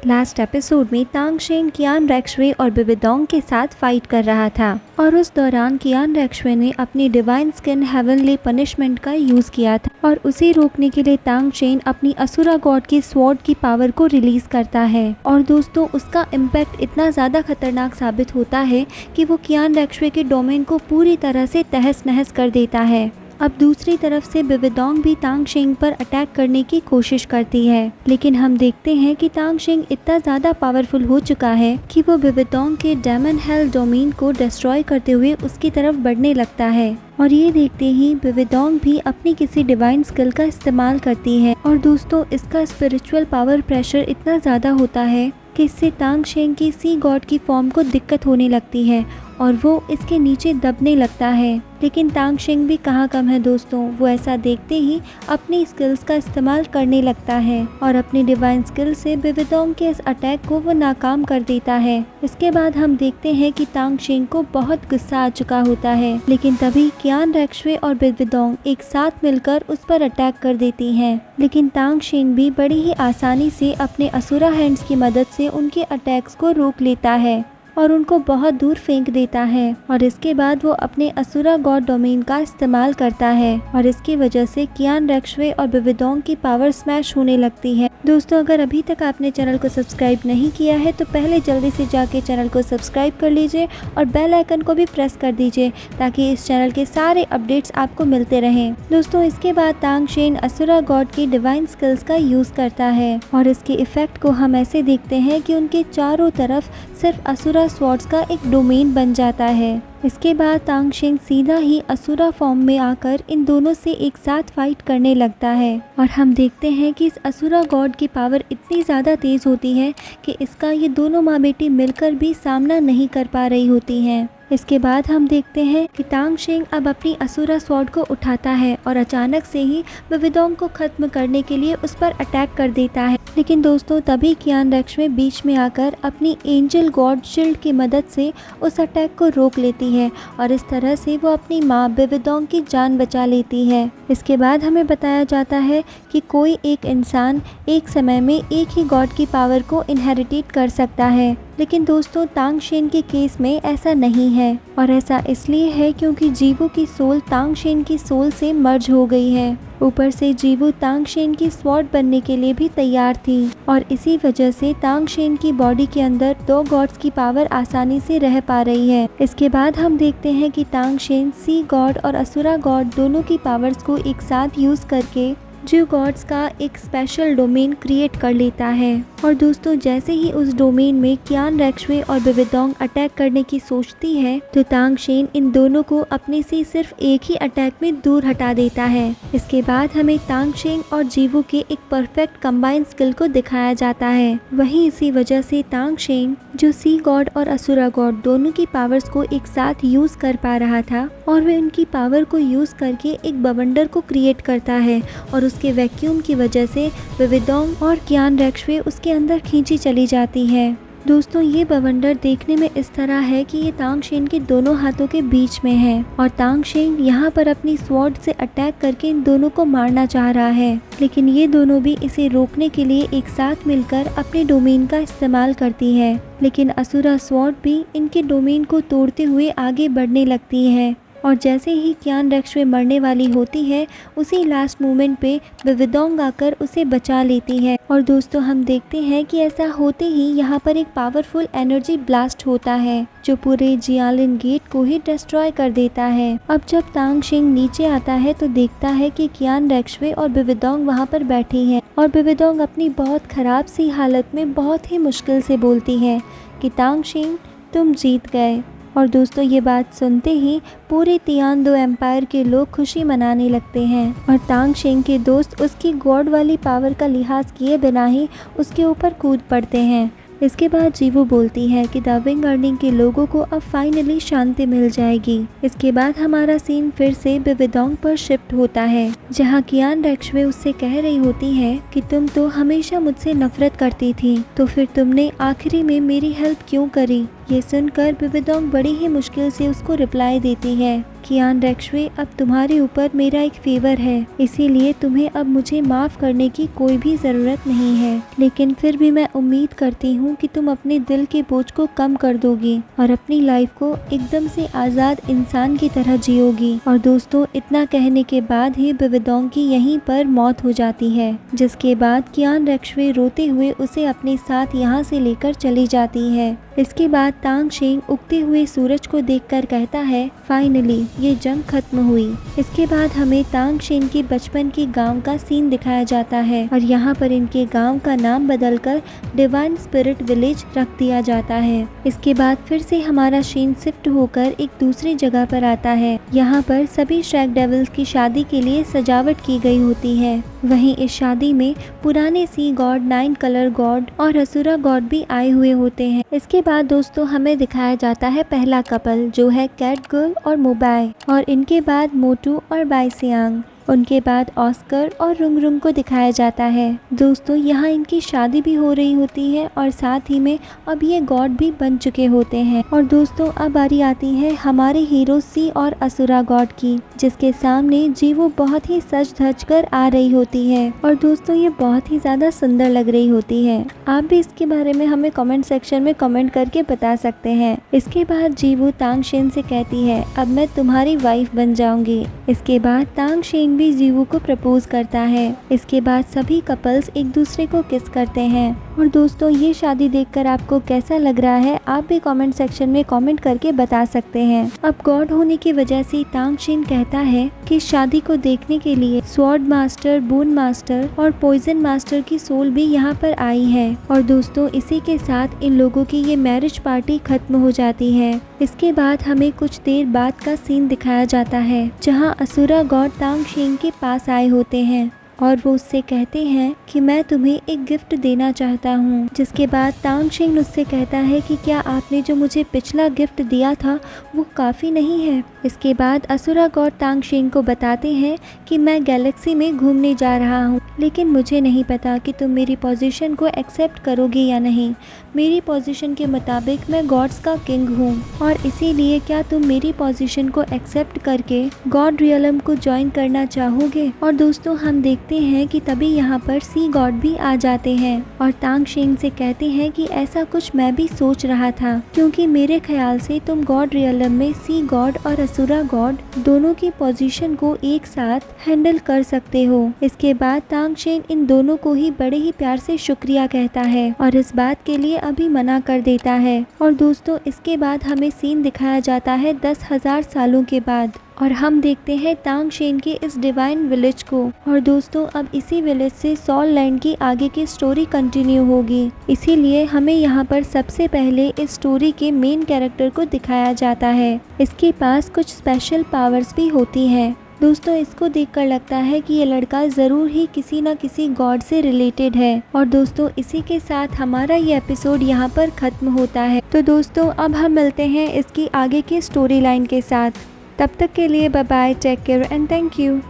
Last episode में तांग Shane कियान रेक्शवे और बिबिडोंग के साथ फाइट कर रहा था और उस दौरान कियान रेक्शवे ने अपनी डिवाइन स्किन हेवनली पनिशमेंट का यूज किया था और उसे रोकने के लिए तांग शेन अपनी असुरा गॉड की स्वॉर्ड की पावर को रिलीज करता है और दोस्तों उसका इम्पैक्ट इतना ज्यादा खतरनाक साबित होता है कि वो कियान रेक्शवे के डोमेन को पूरी तरह से तहस नहस कर देता है। अब दूसरी तरफ से बिबिडोंग भी तांग शेंग पर अटैक करने की कोशिश करती है, लेकिन हम देखते हैं कि तांग शेंग इतना ज़्यादा पावरफुल हो चुका है कि वो बिबिडोंग के डेमन हेल डोमेन को डिस्ट्रॉय करते हुए उसकी तरफ बढ़ने लगता है और ये देखते ही बिबिडोंग भी अपनी किसी डिवाइन स्किल का इस्तेमाल करती है और दोस्तों इसका स्पिरिचुअल पावर प्रेशर इतना ज़्यादा होता है कि इससे तांग शेंग की सी गॉड की फॉर्म को दिक्कत होने लगती है और वो इसके नीचे दबने लगता है। लेकिन तांग शेंग भी कहाँ कम है दोस्तों, वो ऐसा देखते ही अपनी स्किल्स का इस्तेमाल करने लगता है और अपनी डिवाइन स्किल से बिबिडोंग के इस अटैक को वो नाकाम कर देता है। इसके बाद हम देखते हैं कि तांग शेंग को बहुत गुस्सा आ चुका होता है, लेकिन तभी कियान रेक्शवे और बिबिडोंग एक साथ मिलकर उस पर अटैक कर देती हैं। लेकिन तांग शेंग भी बड़ी ही आसानी से अपने असुरा हैंड्स की मदद से उनके अटैक्स को रोक लेता है और उनको बहुत दूर फेंक देता है और इसके बाद वो अपने असुरा गॉड डोमेन का इस्तेमाल करता है और इसकी वजह से कियान रेक्शवे और बिबिडोंग की पावर स्मैश होने लगती है। दोस्तों अगर अभी तक आपने चैनल को सब्सक्राइब नहीं किया है तो पहले जल्दी से जाके चैनल को सब्सक्राइब कर लीजिए और बेल आइकन को भी प्रेस कर दीजिए ताकि इस चैनल के सारे अपडेट्स आपको मिलते रहें। दोस्तों इसके बाद तांग शेन असुरा गॉड की डिवाइन स्किल्स का यूज करता है और इसके इफेक्ट को हम ऐसे देखते हैं कि उनके चारों तरफ सिर्फ असुरा स्वॉर्ड्स का एक डोमेन बन जाता है। इसके बाद तांग शेंग सीधा ही असुरा फॉर्म में आकर इन दोनों से एक साथ फाइट करने लगता है और हम देखते हैं कि इस असुरा गॉड की पावर इतनी ज़्यादा तेज़ होती है कि इसका ये दोनों माँ बेटी मिलकर भी सामना नहीं कर पा रही होती हैं। इसके बाद हम देखते हैं कि तांग शेंग अब अपनी असुरा स्वॉर्ड को उठाता है और अचानक से ही बिबिडोंग को खत्म करने के लिए उस पर अटैक कर देता है। लेकिन दोस्तों तभी कियान रेक्शवे बीच में आकर अपनी एंजल गॉड शील्ड की मदद से उस अटैक को रोक लेती है और इस तरह से वो अपनी माँ बिबिडोंग की जान बचा लेती है। इसके बाद हमें बताया जाता है कि कोई एक इंसान एक समय में एक ही गॉड की पावर को इनहेरिटेट कर सकता है, लेकिन दोस्तों तांग शेन के केस में ऐसा नहीं है और ऐसा इसलिए है क्योंकि जीवू की सोल तांग शेन की सोल से मर्ज हो गई है। ऊपर से जीवू तांग शेन की स्वॉर्ड बनने के लिए भी तैयार थी और इसी वजह से तांग शेन की बॉडी के अंदर दो गॉड्स की पावर आसानी से रह पा रही है। इसके बाद हम देखते हैं कि तांग शेन सी गॉड और असुरा गॉड दोनों की पावर्स को एक साथ यूज करके जीव गॉड्स का एक स्पेशल डोमेन क्रिएट कर लेता है और दोस्तों जैसे ही उस डोमेन में कियान रेक्शवे और बिबिडोंग अटैक करने की सोचती है तो तांग शेन इन दोनों को अपने से सिर्फ एक ही अटैक में दूर हटा देता है। इसके बाद हमें तांग शेन और जीवू के एक परफेक्ट कंबाइंड स्किल को दिखाया जाता है। वहीं इसी वजह से तांग शेन जो सी गॉड और असुरा गॉड दोनों की पावर्स को एक साथ यूज कर पा रहा था और वे उनकी पावर को यूज करके एक बवंडर को क्रिएट करता है और उसके वैक्यूम की वजह से बिबिडोंग और कियान रेक्शवे उसके अंदर खींची चली जाती है। दोस्तों ये बवंडर देखने में इस तरह है कि ये तांग शेन के दोनों हाथों के बीच में है और तांग शेन यहाँ पर अपनी स्वॉर्ड से अटैक करके इन दोनों को मारना चाह रहा है, लेकिन ये दोनों भी इसे रोकने के लिए एक साथ मिलकर अपने डोमेन का इस्तेमाल करती है। लेकिन असुरा स्वॉर्ड भी इनके डोमेन को तोड़ते हुए आगे बढ़ने लगती है और जैसे ही कियान रेक्शवे मरने वाली होती है उसी लास्ट मोमेंट पे बिबिडोंग आकर उसे बचा लेती है और दोस्तों हम देखते हैं कि ऐसा होते ही यहाँ पर एक पावरफुल एनर्जी ब्लास्ट होता है जो पूरे जियालिन गेट को ही डिस्ट्रॉय कर देता है। अब जब तांग शेंग नीचे आता है तो देखता है कि कियान रेक्शवे और बिबिडोंग वहाँ पर बैठी हैं और बिबिडोंग अपनी बहुत खराब सी हालत में बहुत ही मुश्किल से बोलती है कि तांग शेंग तुम जीत गए। और दोस्तों ये बात सुनते ही पूरे तियान दो एम्पायर के लोग खुशी मनाने लगते हैं और तांग शेंग के दोस्त उसकी गॉड वाली पावर का लिहाज किए बिना ही उसके ऊपर कूद पड़ते हैं। इसके बाद जीवू बोलती है कि द विंग अर्निंग के लोगों को अब फाइनली शांति मिल जाएगी। इसके बाद हमारा सीन फिर से बिबिडोंग पर शिफ्ट होता है जहां कियान रेक्शवे उससे कह रही होती है कि तुम तो हमेशा मुझसे नफरत करती थी, तो फिर तुमने आखिरी में मेरी हेल्प क्यों करी। ये सुनकर बिबिडोंग बड़ी ही मुश्किल से उसको रिप्लाई देती है कियान रेक्शवे, अब तुम्हारे ऊपर मेरा एक फेवर है, इसीलिए तुम्हें अब मुझे माफ़ करने की कोई भी ज़रूरत नहीं है, लेकिन फिर भी मैं उम्मीद करती हूँ कि तुम अपने दिल के बोझ को कम कर दोगी और अपनी लाइफ को एकदम से आज़ाद इंसान की तरह जियोगी। और दोस्तों, इतना कहने के बाद ही बिविडोंग की यहीं पर मौत हो जाती है, जिसके बाद कियान रेक्शवे रोते हुए उसे अपने साथ यहाँ से लेकर चली जाती है। इसके बाद तांग शेंग उगते हुए सूरज को देखकर कहता है, फाइनली ये जंग खत्म हुई। इसके बाद हमें तांग शेंग के बचपन के गांव का सीन दिखाया जाता है और यहाँ पर इनके गांव का नाम बदलकर डिवाइन स्पिरिट विलेज रख दिया जाता है। इसके बाद फिर से हमारा शेन शिफ्ट होकर एक दूसरी जगह पर आता है। यहाँ पर सभी श्रैक डेविल्स की शादी के लिए सजावट की गई होती है। वहीं इस शादी में पुराने सी गॉड, 9 कलर गॉड और असुरा गॉड भी आए हुए होते हैं। इसके बाद दोस्तों हमें दिखाया जाता है पहला कपल, जो है कैट गर्ल और मोबाई, और इनके बाद मोटू और बाइसियांग। उनके बाद ऑस्कर और रुंग रुंग को दिखाया जाता है। दोस्तों, यहाँ इनकी शादी भी हो रही होती है और साथ ही में अब ये गॉड भी बन चुके होते हैं। और दोस्तों, अब बारी आती है हमारे हीरो सी और असुरा गॉड की, जिसके सामने जीवो बहुत ही सज धज कर आ रही होती है और दोस्तों ये बहुत ही ज़्यादा सुंदर लग रही होती है। आप भी इसके बारे में हमें कमेंट सेक्शन में कमेंट करके बता सकते हैं। इसके बाद जीवो तांग शेन से कहती है, अब मैं तुम्हारी वाइफ बन जाऊंगी। इसके बाद तांग शेन भी जीवो को प्रपोज करता है। इसके बाद सभी कपल्स एक दूसरे को किस करते हैं। और दोस्तों, ये शादी देखकर आपको कैसा लग रहा है, आप भी कमेंट सेक्शन में कमेंट करके बता सकते हैं। अब गॉड होने की वजह से तांग शेन कहता है कि शादी को देखने के लिए स्वॉर्ड मास्टर, बोन मास्टर और पॉइजन मास्टर की सोल भी यहाँ पर आई है। और दोस्तों, इसी के साथ इन लोगों की ये मैरिज पार्टी खत्म हो जाती है। इसके बाद हमें कुछ देर बाद का सीन दिखाया जाता है, जहाँ असुरा गॉड तांग शेन के पास आए होते हैं और वो उससे कहते हैं कि मैं तुम्हें एक गिफ्ट देना चाहता हूँ। जिसके बाद तांग शेंग उससे कहता है कि क्या आपने जो मुझे पिछला गिफ्ट दिया था वो काफ़ी नहीं है। इसके बाद असुरा गॉड तांग शेंग को बताते हैं कि मैं गैलेक्सी में घूमने जा रहा हूँ, लेकिन मुझे नहीं पता कि तुम मेरी पोजीशन को एक्सेप्ट करोगे या नहीं। मेरी पोजीशन के मुताबिक मैं गॉड्स का किंग हूँ और इसीलिए क्या तुम मेरी पोजीशन को एक्सेप्ट करके गॉड रियलम को ज्वाइन करना चाहोगे। और दोस्तों, हम देखते हैं कि तभी यहाँ पर सी गॉड भी आ जाते हैं और तांग शेंग से कहते हैं कि ऐसा कुछ मैं भी सोच रहा था, क्योंकि मेरे ख्याल से तुम गॉड रियलम में सी गॉड और असुरा गॉड दोनों की पोजीशन को एक साथ हैंडल कर सकते हो। इसके बाद तांग शेंग इन दोनों को ही बड़े ही प्यार से शुक्रिया कहता है और इस बात के लिए अभी मना कर देता है। और दोस्तों, इसके बाद हमें सीन दिखाया जाता है 10,000 सालों के बाद और हम देखते हैं तांग शेन के इस डिवाइन विलेज को। और दोस्तों, अब इसी विलेज से सॉल लैंड की आगे की स्टोरी कंटिन्यू होगी, इसीलिए हमें यहाँ पर सबसे पहले इस स्टोरी के मेन कैरेक्टर को दिखाया जाता है। इसके पास कुछ स्पेशल पावर्स भी होती हैं। दोस्तों, इसको देखकर लगता है कि ये लड़का ज़रूर ही किसी न किसी गॉड से रिलेटेड है। और दोस्तों, इसी के साथ हमारा ये एपिसोड यहाँ पर ख़त्म होता है। तो दोस्तों, अब हम मिलते हैं इसकी आगे की स्टोरी लाइन के साथ। तब तक के लिए bye bye, take care and thank you.